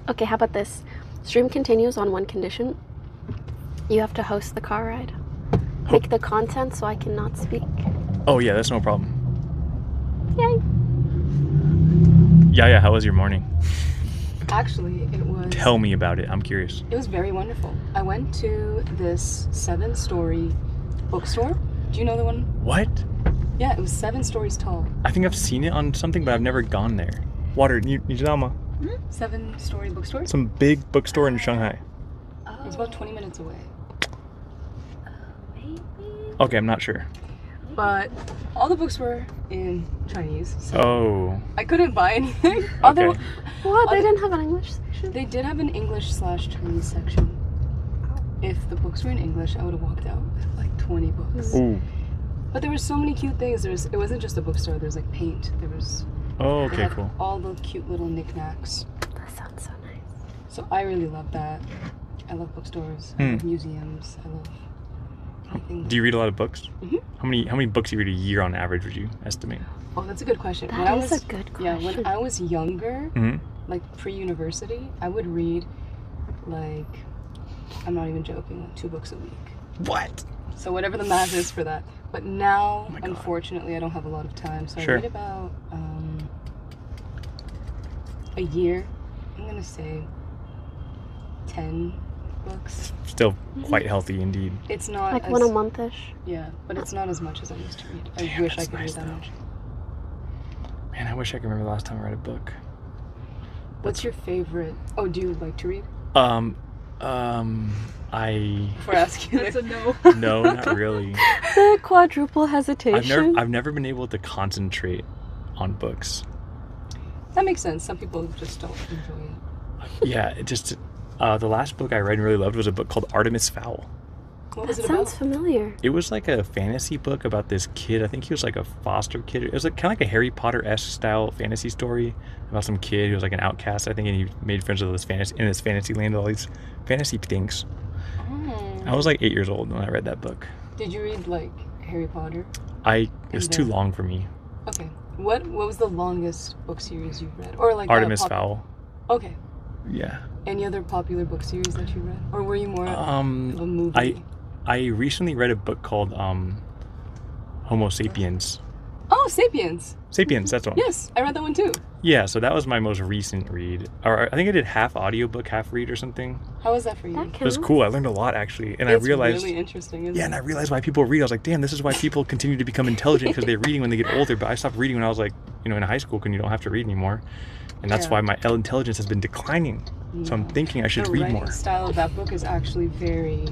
Okay, how about this? Stream continues on one condition. You have to host the car ride. Make the content so I cannot speak. Oh yeah, that's no problem. Yay. Yeah, how was your morning? Actually, it was... Tell me about it. I'm curious. It was very wonderful. I went to this 7-story bookstore. Do you know the one? What? Yeah, it was 7 stories tall. I think I've seen it on something, but I've never gone there. Water, 你知道吗? 7-story bookstore? Some big bookstore in Shanghai. It was about 20 minutes away. Maybe. Okay, I'm not sure. But all the books were in Chinese, so Oh. I couldn't buy anything. Okay. What? They didn't have an English section? They did have an English/Chinese section. If the books were in English, I would have walked out with like 20 books. Ooh. But there were so many cute things. It wasn't just a bookstore. There was like paint. There was... Oh, they okay, had cool. all the cute little knickknacks. That sounds so nice. So I really love that. I love bookstores. I love museums. I love anything. Do you read a lot of books? Mm-hmm. How many books do you read a year on average, would you estimate? Oh, that's a good question. That is a good Yeah, question. when I was younger, Mm-hmm. like pre-university, I would read like, I'm not even joking, like 2 books a week. What? So whatever the math is for that. But now, my God. unfortunately, I don't have a lot of time. So Sure. I read about a year. I'm gonna say 10 books. Still quite healthy indeed. It's not Like as, 1 a month-ish. Yeah, but it's not as much as I used to read. Damn, I wish I that's could nice, read that though. much. Man, I wish I could remember the last time I read a book. What's your favorite? Oh, do you like to read? I Before asking, that's a no. no, not really. The quadruple hesitation. I've never been able to concentrate on books. That makes sense. Some people just don't enjoy it. Yeah, it just the last book I read and really loved was a book called Artemis Fowl. What was That it about? sounds familiar. It was like a fantasy book about this kid. I think he was like a foster kid. It was like kind of like a Harry Potter-esque style fantasy story about some kid who was like an outcast, I think, and he made friends with this fantasy land, all these fantasy things. Oh. I was like 8 years old when I read that book. Did you read like Harry Potter? It was too long for me. Okay. What was the longest book series you've read? Or like Artemis Fowl. Okay. Yeah. Any other popular book series that you read? Or were you more of a movie? I recently read a book called Homo Sapiens. Oh, Sapiens. Sapiens, that's one. Yes, I read that one too. Yeah, so that was my most recent read. Or I think I did half audiobook, half read or something. How was that for you? That It was counts. cool. I learned a lot actually, and It's I realized really interesting. Isn't yeah, it? and I realized why people read. I was like, damn, this is why people continue to become intelligent because they're reading when they get older. But I stopped reading when I was like, in high school, because you don't have to read anymore, and that's Yeah. why my intelligence has been declining. So I'm No. thinking I should the read writing more. style of that book is actually very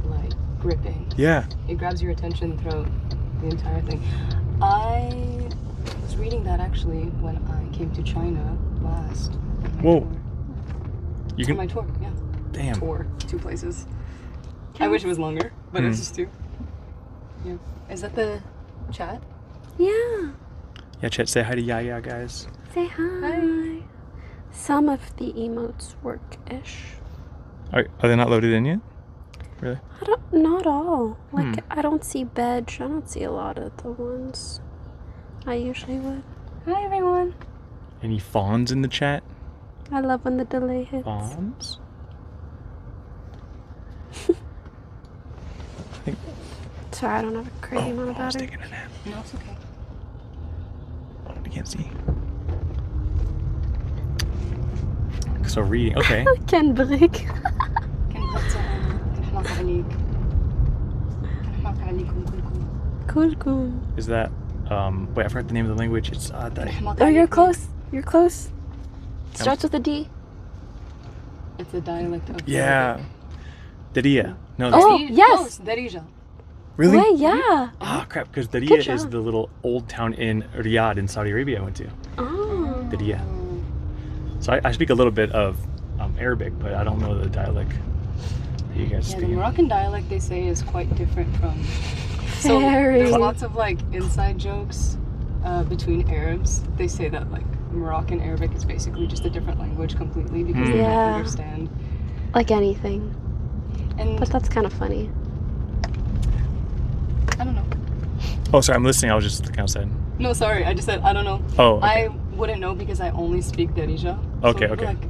like gripping. Yeah. It grabs your attention throughout the entire thing. I was reading that actually when I came to China last. on my Whoa. tour. You On can. my tour, yeah. Damn. Tour, 2 places. I wish it was longer, but it's just 2. Yeah. Is that the chat? Yeah. Yeah, Chet, say hi to Yaya, guys. Say hi. Some of the emotes work-ish. Are they not loaded in yet? Really? Not all. Like, I don't see Bedge. I don't see a lot of the ones I usually would. Hi, everyone. Any fawns in the chat? I love when the delay hits. Fawns? Sorry, I don't have a crazy amount of Fawn's battery. taking a nap. No, it's okay. I can't see. So reading, okay. Ken Brick. كان بغيت نحماق عليك. نحماق عليكم كلكم. Cool, cool. Is that, wait, I forgot the name of the language. It's, نحماق Oh, you're عليكم. close. You're close. Starts with a D. It's a dialect of yeah. Daria. No, Oh, Darija. yes. Close, Darija. really? Wait, yeah. Ah, crap, because Good Daria is job. the little old town in Riyadh in Saudi Arabia I went to. Oh. Daria. So I speak a little bit of Arabic, but I don't know the dialect that you guys Yeah, the speak. Moroccan dialect they say is quite different from. So Very. there's lots of like inside jokes between Arabs. They say that like Moroccan Arabic is basically just a different language completely because they Yeah. don't understand. Like anything. And But that's kind of funny. I don't know. Oh, sorry, I'm listening. I was just looking outside. No, sorry, I just said I don't know. Oh, okay. I wouldn't know because I only speak Darija. Okay, So, okay. Like,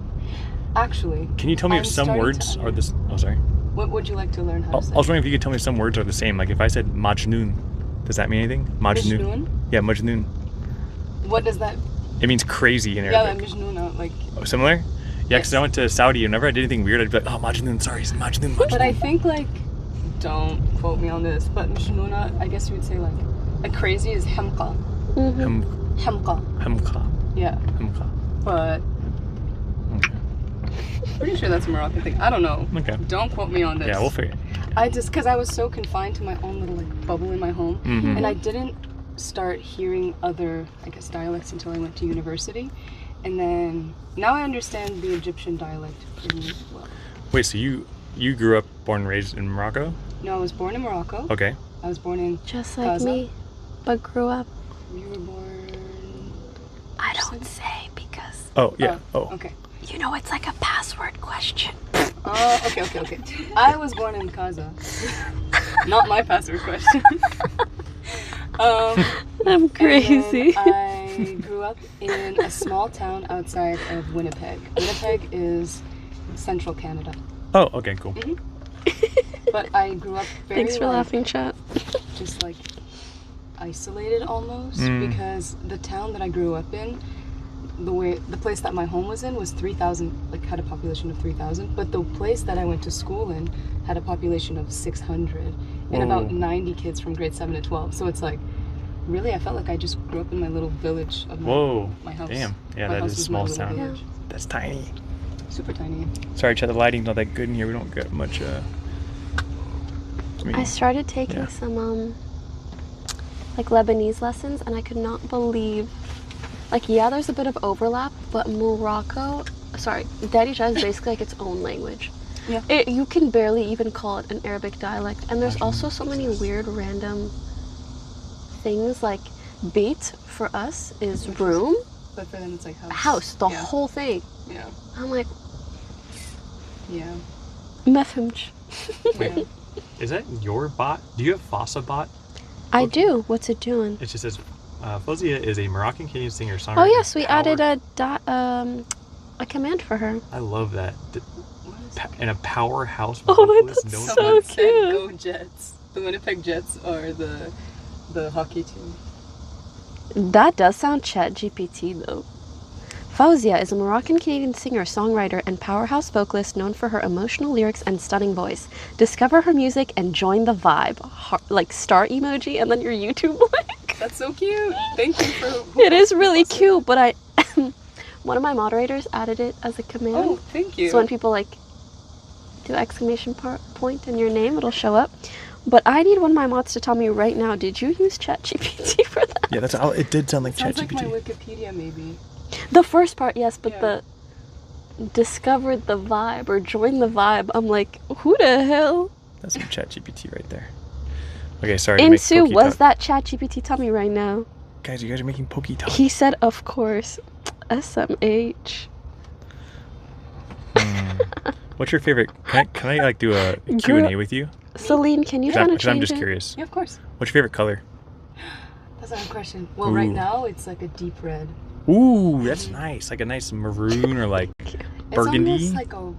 Actually, Can you tell me I'm if some starting words to are this? Oh, sorry. what would you like to learn how I to say? was wondering if you could tell me if some words are the same. Like if I said majnoon, does that mean anything? Majnoon. Majnoon? Yeah, majnoon. What does that? It means crazy in Yeah, like Arabic. Majnoon, like. Oh, similar? Yeah, because Yes. I went to Saudi. Whenever I did anything weird, I'd be like, oh, majnoon. Sorry, it's majnoon, majnoon. But I think like, don't quote me on this, but Majnoona, I guess you would say like crazy is hamqa. Ham, Hamqa. hamka. Yeah, Hamka. but pretty sure that's a Moroccan thing. I don't know. Okay. Don't quote me on this. Yeah, we'll figure it. I just, because I was so confined to my own little like bubble in my home, Mhm. and I didn't start hearing other, I guess, dialects until I went to university, and then now I understand the Egyptian dialect pretty well. Wait, so you grew up, born and raised in Morocco? No, I was born in Morocco. Okay. I was born in. Just like Gaza? me, but grew up. You were born. I don't say because Oh, yeah. Oh. Okay. you know it's like a password question. Oh, okay. I was born in Gaza. Not my password question. I'm And crazy. then I grew up in a small town outside of Winnipeg. Winnipeg is central Canada. Oh, okay, cool. But I grew up very Thanks for like, laughing, chat. just like isolated almost because the town that I grew up in, the place that my home was in was 3,000, like had a population of 3,000, but the place that I went to school in had a population of 600 and about Whoa. 90 kids from grade 7 to 12. So it's like, really, I felt like I just grew up in my little village of Whoa. my house. Damn. Yeah, My that house is a was my small little town. village. That's tiny. Super tiny. Sorry, Chad, the lighting's not that good in here. We don't get much, I started taking Yeah. some like Lebanese lessons, and I could not believe, like, yeah, there's a bit of overlap, but Darija is basically like its own language. Yeah. You can barely even call it an Arabic dialect, and there's also so many weird random things, like bait for us is room, But for them, it's like house, the Yeah. whole thing. Yeah. I'm like, Yeah. ما فهمتش. Yeah. Is that your bot? Do you have Fossa bot? I do. What's it doing? It just says, Faouzia is a Moroccan Canadian singer, songwriter. Oh yes, we power- added a command for her. I love that. And a powerhouse Oh, vocalist that's known so for Someone said cute. Go Jets. The Winnipeg Jets are the hockey team. That does sound chat GPT though. Faouzia is a Moroccan Canadian singer, songwriter, and powerhouse vocalist known for her emotional lyrics and stunning voice. Discover her music and join the vibe. Like star emoji and then your YouTube link. That's so cute. Thank you for. It is really cute, but I one of my moderators added it as a command. Oh, thank you. So when people like do exclamation point in your name, it'll show up. But I need one of my mods to tell me right now, did you use ChatGPT for that? Yeah, it did sound like Sounds like my ChatGPT. Wikipedia, maybe. The first part, yes, but Yeah. the discovered the vibe or join the vibe, I'm like, who the hell? That's some ChatGPT right there. Okay, sorry. to make Insu, Poki was talk. that ChatGPT? Tell me right now. Guys, you guys are making Poki talk. He said, of course. SMH. What's your favorite? Can I like do a Q&A with you? Celine, can you kind of Because I'm change just it? curious. Yeah, of course. What's your favorite color? That's a good question. Well, right Ooh. now it's like a deep red. Ooh, that's nice. Like a nice maroon or like burgundy. It's almost like a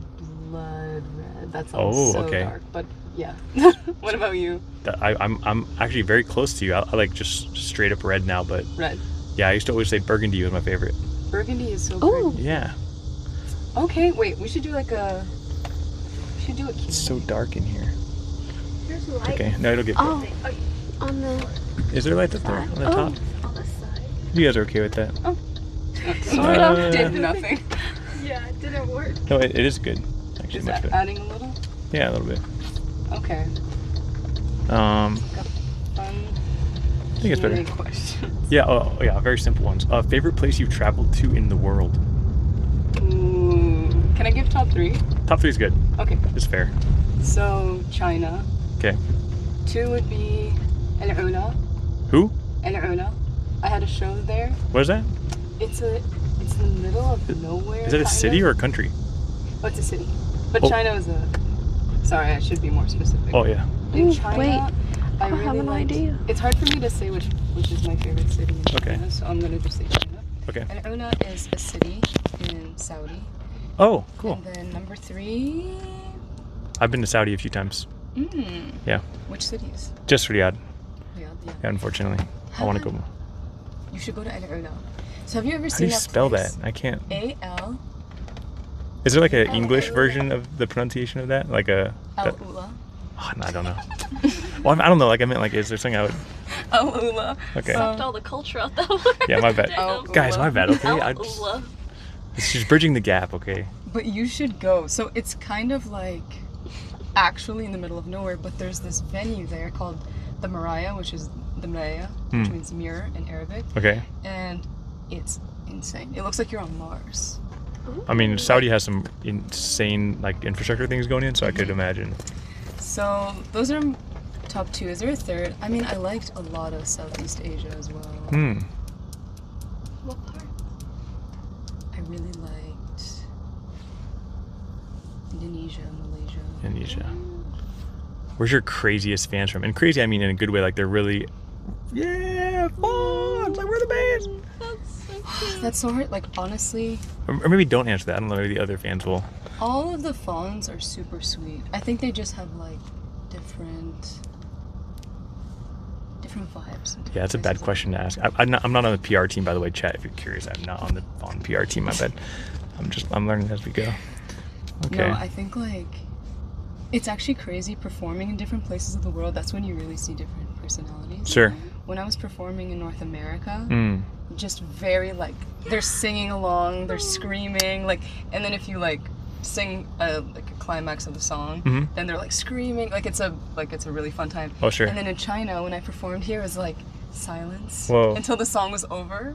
blood red. That's Oh, so okay. dark, but yeah. What about you? I'm actually very close to you. I like just straight up red now, but Red. yeah, I used to always say burgundy was my favorite. Burgundy is so Ooh. pretty. Yeah, Okay, wait. We should do like a. We should do a it's so dark in here. Here's the light. Okay, no, it'll get. Oh, on the Is there lights up there on the Oh. top? On the side. You guys are okay with that? Sort of. Did nothing. Yeah, it didn't work. No, it is good. Actually, Is much that better. adding a little? Yeah, a little bit. Okay. Um, Fun. I think it's better. Q&A questions. Yeah. Oh, yeah. Very simple ones. Favorite place you've traveled to in the world? Ooh. Can I give top 3? Top 3 is good. Okay. It's fair. So China. Okay. 2 would be El Ula. Who? El Ula. I had a show there. What is that? It's in the middle of nowhere. Is it a kind city of. or a country? Oh, it's a city. But Oh. China is a. Sorry, I should be more specific. Oh yeah. In Ooh, China, wait. I I really have an liked- idea. It's hard for me to say which is my favorite city in Okay. China, so I'm gonna just say China. Okay. El Ula is a city in Saudi, Oh, cool. And then number 3. I've been to Saudi a few times. Yeah. Which cities? Just Riyadh. Yeah. Yeah, unfortunately. I want to go more. You should go to Al Ula. So have you ever How do seen you that spell place? that? I can't. A-L. Is there like an English Ula. version of the pronunciation of that? Like a. Al Ula. Oh, I don't know. Well, I don't know. Like I meant, like, is there something I would? Al Ula. Okay. Sucked all the culture out that word. Yeah, my bad. Al Guys, my bad. Okay. Al-Ula. She's bridging the gap. Okay. But you should go. So it's kind of like actually in the middle of nowhere, but there's this venue there called the Maraya, which is the Maraya, which means mirror in Arabic. Okay. And it's insane. It looks like you're on Mars. I mean, Saudi has some insane like infrastructure things going in, so I could imagine. So those are top 2. Is there a third? I mean, I liked a lot of Southeast Asia as well. What part? I really liked Indonesia, Malaysia. Indonesia. Where's your craziest fans from? And crazy, I mean in a good way. Like they're really, yeah, fun. Like we're the best. That's so cute. That's so hard. Like honestly, Or maybe don't answer that. I don't know. Maybe the other fans will. all of the fawns are super sweet. I think they just have like different vibes. and Yeah, that's a different bad places. question to ask. I'm not on the PR team, by the way, chat. If you're curious, I'm not on the PR team. My bad. I'm learning as we go. Okay. No, I think like it's actually crazy performing in different places of the world. That's when you really see different personalities. Sure. When I was performing in North America, Mm. just very like they're singing along, they're screaming, like, and then if you like sing like a climax of the song, then they're like screaming, like it's a really fun time. Oh, sure. And then in China, when I performed here, it was like silence Whoa. until the song was over,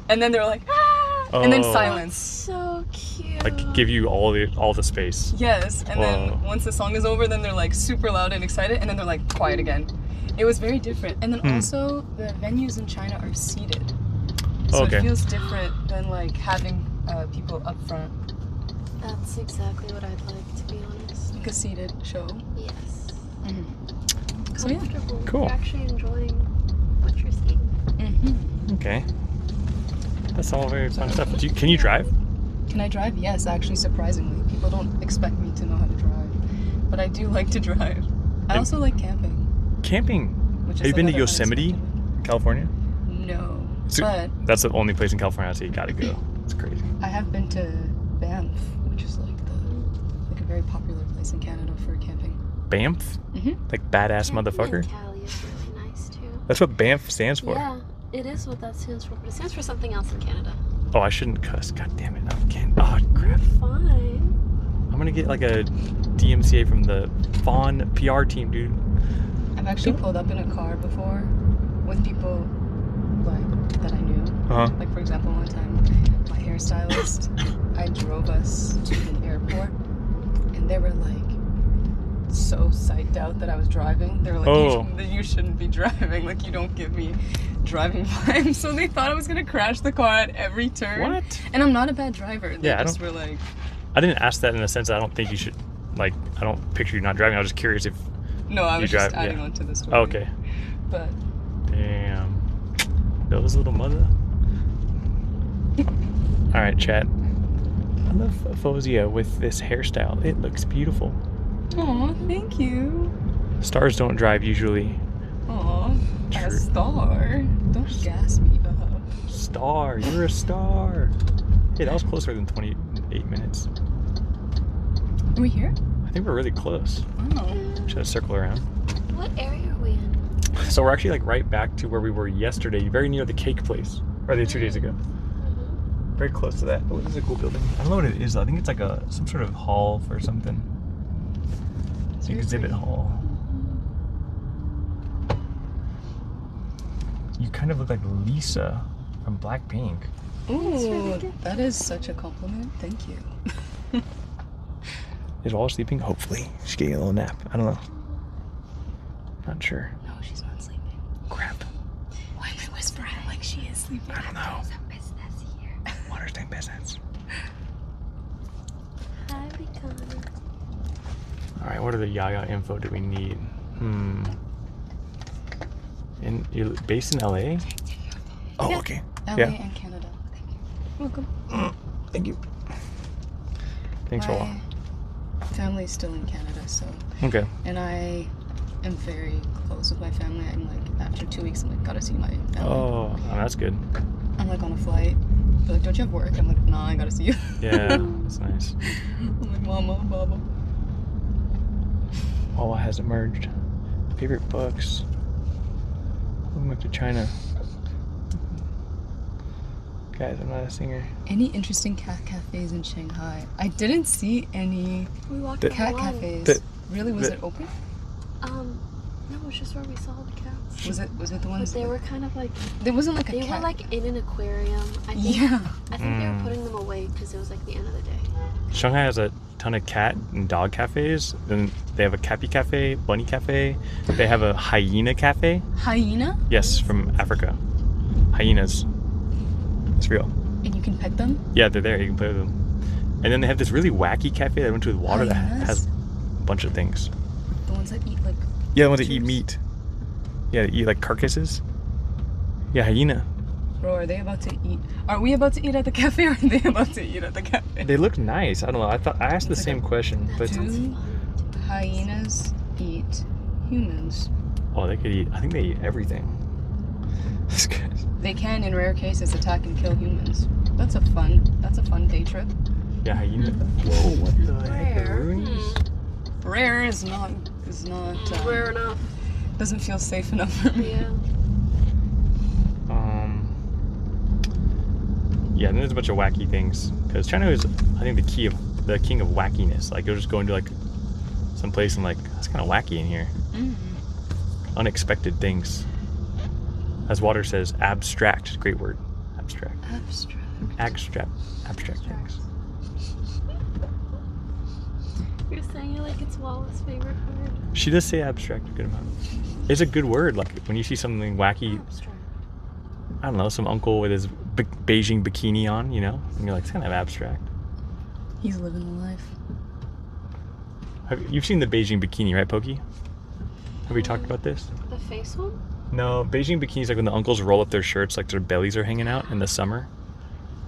and then they were like, ah! and then Oh. silence. So cute. Like give you all the space. Yes, and Whoa. then once the song is over, then they're like super loud and excited, and then they're like quiet again. It was very different. And then also the venues in China are seated, so Okay. it feels different than like having people up front. That's exactly what I'd like, to be honest. Like a seated show. Yes. So yeah. Comfortable. Cool. You're actually enjoying what you're seeing. Okay. That's all very fun stuff. Can you drive? Can I drive? Yes, actually, surprisingly. People don't expect me to know how to drive, but I do like to drive. I also like camping. Camping. Which is Have you been to another Yosemite, unexpected- California? No, So- but That's the only place in California I'd say you gotta go. It's crazy. I have been to Banff, which is like a very popular place in Canada for camping. Banff? Like badass motherfucker? Cali is really nice too. That's what Banff stands for. Yeah, it is what that stands for, but it stands for something else in Canada. Oh, I shouldn't cuss. God damn it. I can't. Oh, crap. Fine. I'm gonna get like a DMCA from the Fawn PR team, dude. I've actually pulled up in a car before with people like that I knew. Uh-huh. Like for example, one time my hairstylist, I drove us to the airport, and they were like so psyched out that I was driving. They were like, Oh. you shouldn't be driving. Like you don't give me driving vibes. So they thought I was gonna crash the car at every turn. What? And I'm not a bad driver. They Yeah, I just don't- were like, I didn't ask that in the sense that I don't think you should, like, I don't picture you not driving. I was just curious if. no, I You was just drive- adding yeah. on to the story. Oh, okay. But Damn. Bill's little mother. Alright, chat. I love Faouzia with this hairstyle. It looks beautiful. aw, thank you. Stars don't drive usually. Aw, a True. star. Don't gas me up. Star, you're a star. Hey, that was closer than 28 minutes. Are we here? I think we're really close. Oh. Should I circle around? What area are we in? So we're actually like right back to where we were yesterday, very near the cake place. Or 2 days ago. Very close to that. Oh, this is a cool building. I don't know what it is though. I think it's like some sort of hall for something. It's an exhibit hall. You kind of look like Lisa from Blackpink. Ooh, that is such a compliment. Thank you. Is Wallace sleeping? Hopefully. She's getting a little nap. I don't know. Not sure. No, she's not sleeping. Crap. Why am I whispering like she is sleeping? I don't know. There's a business here. Water's doing business. Hi, Pokimane. Alright, what are the Yaya info do we need? You're based in LA? Oh, Yeah. okay. LA Yeah. and Canada. Thank you. Welcome. Thank you. Thanks for a while. My family's still in Canada, so. Okay. And I am very close with my family. I'm like, after 2 weeks, I'm like, gotta see my family. Oh, that's good. I'm like on a flight. They're like, don't you have work? I'm like, nah, I gotta see you. Yeah, that's nice. I'm like, Mama, Baba. Wawa has emerged. Favorite books. Welcome back to China. Guys, I'm not a singer. Any interesting cat cafes in Shanghai? I didn't see any We walked The- in cat one. cafes. Really? Was it open? No, it was just where we saw the cats. Was it the But ones? they were kind of like, There wasn't like a they cat. were like in an aquarium. I think, Yeah. I think they were putting them away because it was like the end of the day. Shanghai has a ton of cat and dog cafes. Then they have a Cappy Cafe, Bunny Cafe. They have a hyena cafe. Hyena? Yes, from Africa. Hyenas. It's real. And you can pet them? Yeah, they're there. You can play with them. And then they have this really wacky cafe that I went to with water that Hyenas? has a bunch of things. The ones that eat like. Yeah, the ones that eat creatures? meat. Yeah, they eat like carcasses. Yeah, hyena. Bro, are they about to eat? Are we about to eat at the cafe or are they about to eat at the cafe? They look nice. I don't know. I asked the It's like same question, That but sounds Dude. fun. Hyenas eat humans. oh, they could eat. I think they eat everything. This guy's- They can, in rare cases, attack and kill humans. That's a fun day trip. Yeah, hyena. Whoa, what the heck? Rare. Ruins? Rare is not Rare enough. doesn't feel safe enough for me. Yeah. Yeah, and there's a bunch of wacky things because China is, I think, the king of wackiness. Like you'll just go into like some place and like that's kind of wacky in here. Unexpected things. As Water says, abstract. Great word. Abstract. Abstract things. You're saying it like it's Wallace's favorite word. She does say abstract a good amount. It's a good word. Like when you see something wacky, Abstract. I don't know, some uncle with his Beijing bikini on, you know, and you're like, it's kind of abstract. He's living the life. You've seen the Beijing bikini, right, Poki? Have we talked about this? The face one? No, Beijing bikinis like when the uncles roll up their shirts, like their bellies are hanging out in the summer.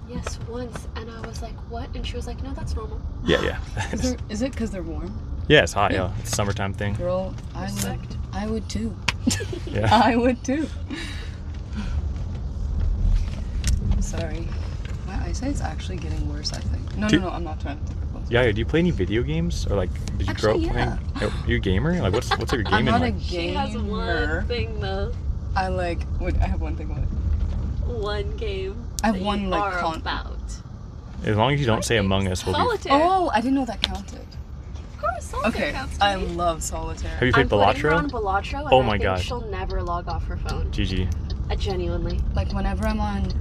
Yes, once. And I was like, what? And she was like, no, that's normal. Yeah. Is it because they're warm? Yeah, it's hot. Yeah, it's a summertime thing. Girl, I Respect. would too. Yeah. I would too. Sorry. My eyesight's actually getting worse, I think. No, I'm not trying to take it close. Yeah, do you play any video games or like did you grow up Actually, playing? Are you a gamer? Like what's your I'm gaming not a like? She has one gamer. thing, though. I have one thing. One game. I have that one, you like, are about. As long as you don't say Among Us, we'll be. Solitaire. Oh, I didn't know that counted. Of course, solitaire Okay, counts to I me. love solitaire. Have you played I'm putting her on Balatro? Balatro, and Oh I my think God. she'll never log off her phone. GG. Genuinely. Like whenever I'm on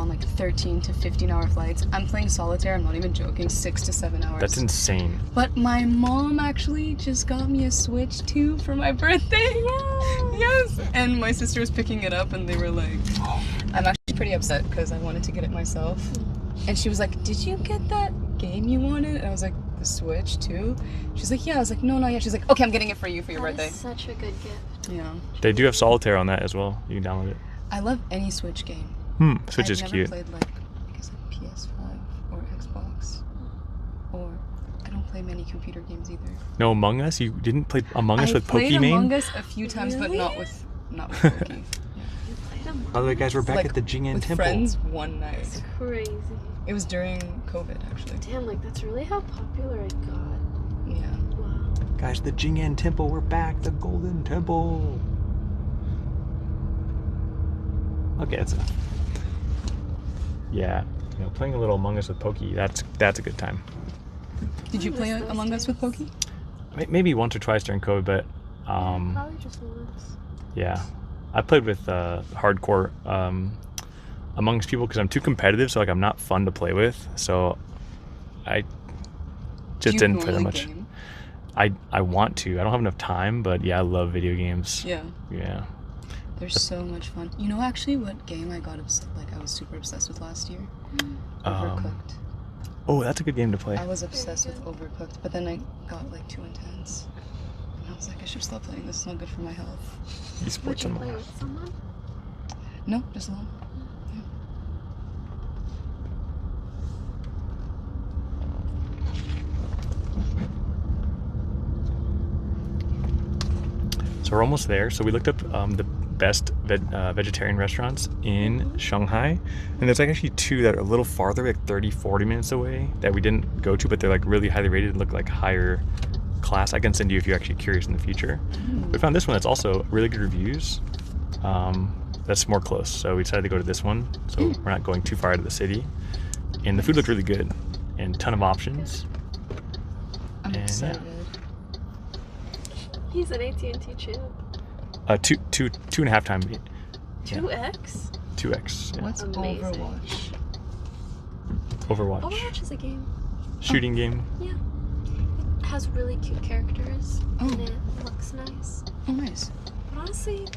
like 13 to 15 hour flights, I'm playing solitaire. I'm not even joking. 6 to 7 hours. That's insane. But my mom actually just got me a Switch 2 for my birthday. Yes. And my sister was picking it up and they were like, I'm actually pretty upset because I wanted to get it myself. And she was like, did you get that game you wanted? And I was like, the Switch 2? She's like, yeah. I was like, no, not yet. She's like, okay, I'm getting it for you for your That birthday. is such a good gift. Yeah. They do have Solitaire on that as well. You can download it. I love any Switch game. Switch is I've cute. never played I guess PS5 or Xbox. Or I don't play many computer games either. No Among Us? You didn't play Among Us with played Among Pokimane? Us a few times, but Really? not with Poki. You played them. By the way, guys, we're back Like, at the Jing'an with Temple. friends one night. It's crazy. It was during COVID, actually. Damn, like that's really how popular it got. Yeah. Wow. Guys, the Jing'an Temple, we're back. The Golden Temple. Okay, that's enough. Yeah, playing a little Among Us with Poki, that's a good time. Did you I play miss those Among Us with Poki? Maybe once or twice during COVID, but Probably just once. yeah. I played with hardcore amongst people because I'm too competitive, so like I'm not fun to play with. So I just didn't play that much. Game? I want to. I don't have enough time, but yeah, I love video games. Yeah. Yeah. They're so much fun. You know actually what game I was super obsessed with last year? Overcooked. Oh, that's a good game to play. I was obsessed with Overcooked, but then I got too intense. And I was like, I should stop playing this. It's not good for my health. Would Esports you Among play Us. with someone? No, just alone. So we're almost there. So we looked up the best vegetarian restaurants in Shanghai, and there's like actually 2 that are a little farther, like 30-40 minutes away, that we didn't go to, but they're like really highly rated and look like higher class. I can send you if you're actually curious in the future. We found this one that's also really good reviews. That's more close, so we decided to go to this one, so we're not going too far out of the city. And the food looked really good and ton of options. I'm excited. He's an AT&T champ. 2.5 times. 2x? 2x. Yeah. What's Amazing. Overwatch? Overwatch. Overwatch is a game. Shooting game. Yeah. It has really cute characters, Oh. and it looks nice. Oh, nice. But honestly,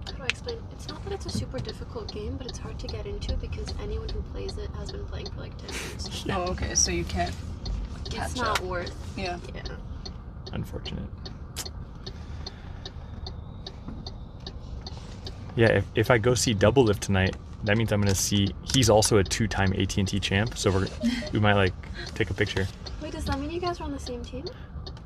how do I explain? It's not that it's a super difficult game, but it's hard to get into because anyone who plays it has been playing for like 10 years. Oh, okay. So you can't It's catch not up. worth. Yeah. Yeah. Unfortunate. Yeah, if I go see Double Lift tonight, that means I'm gonna see. He's also a 2-time AT&T champ, so we might like take a picture. Wait, does that mean you guys are on the same team?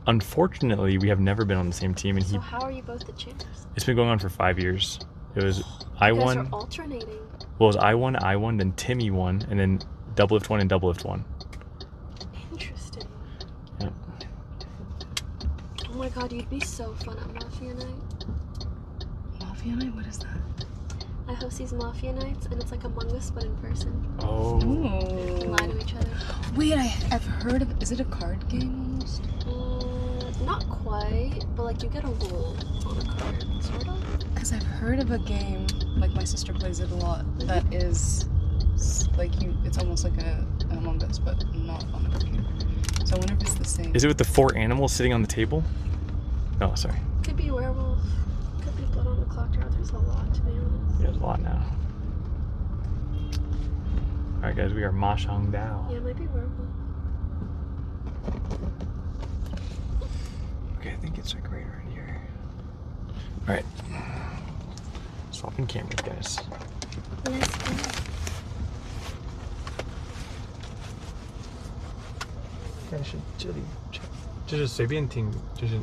Unfortunately, we have never been on the same team, and So how are you both the champs? it's been going on for 5 years. It was I You guys won. are alternating. Well, it was I won, then Timmy won, and then Double Lift won and Double Lift won. Interesting. Yep. Oh my god, you'd be so fun at Mafia Night. Mafia Night? What is that? I host these Mafia Nights, and it's like Among Us, but in person. Oh. We can lie to each other. Wait, I've heard of. Is it a card game almost? Not quite, but like you get a role on a card, sort of. Because I've heard of a game, like my sister plays it a lot, that is like you. It's almost like an Among Us, but not on a computer. So I wonder if it's the same. Is it with the 4 animals sitting on the table? No, sorry. Could be werewolf. Could be blood on the clock tower. There's a lot, to be honest. Yeah, there's a lot now. All right, guys, we are Ma Shang Dao. Yeah, it might be werewolf. Okay, I think it's like right here. All right. Swapping cameras, guys. Let's go. 但是这里，就是随便停，就是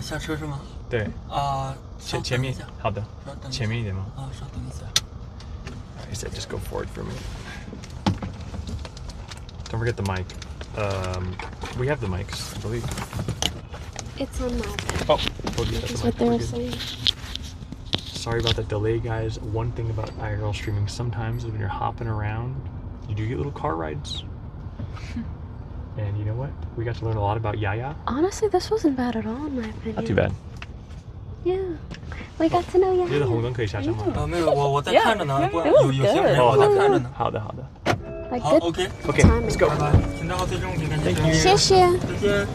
下车是吗？对，啊，前面，好的，稍等一下前面一点吗？啊，稍等一下。 I said just go forward for a minute. Don't forget the mic. We have the mics, I believe. It's on my bed. Oh, Poki, that's That's the what mic. they We're were good. saying. Sorry about that delay, guys. One thing about IRL streaming sometimes is when you're hopping around, you do get little car rides. And you know what? We got to learn a lot about Yaya. Honestly, this wasn't bad at all, in my opinion. Not too bad. Yeah. We got to know 这个 Yaya. 红灯可以下山吗？没有，我在看着呢，不 it was 有些人 good. 我在看着呢。好的，好的。 Like 好 good ，OK， Okay, timing. let's go. 拜拜，请站好最终，请看 Thank you. 谢谢。再见。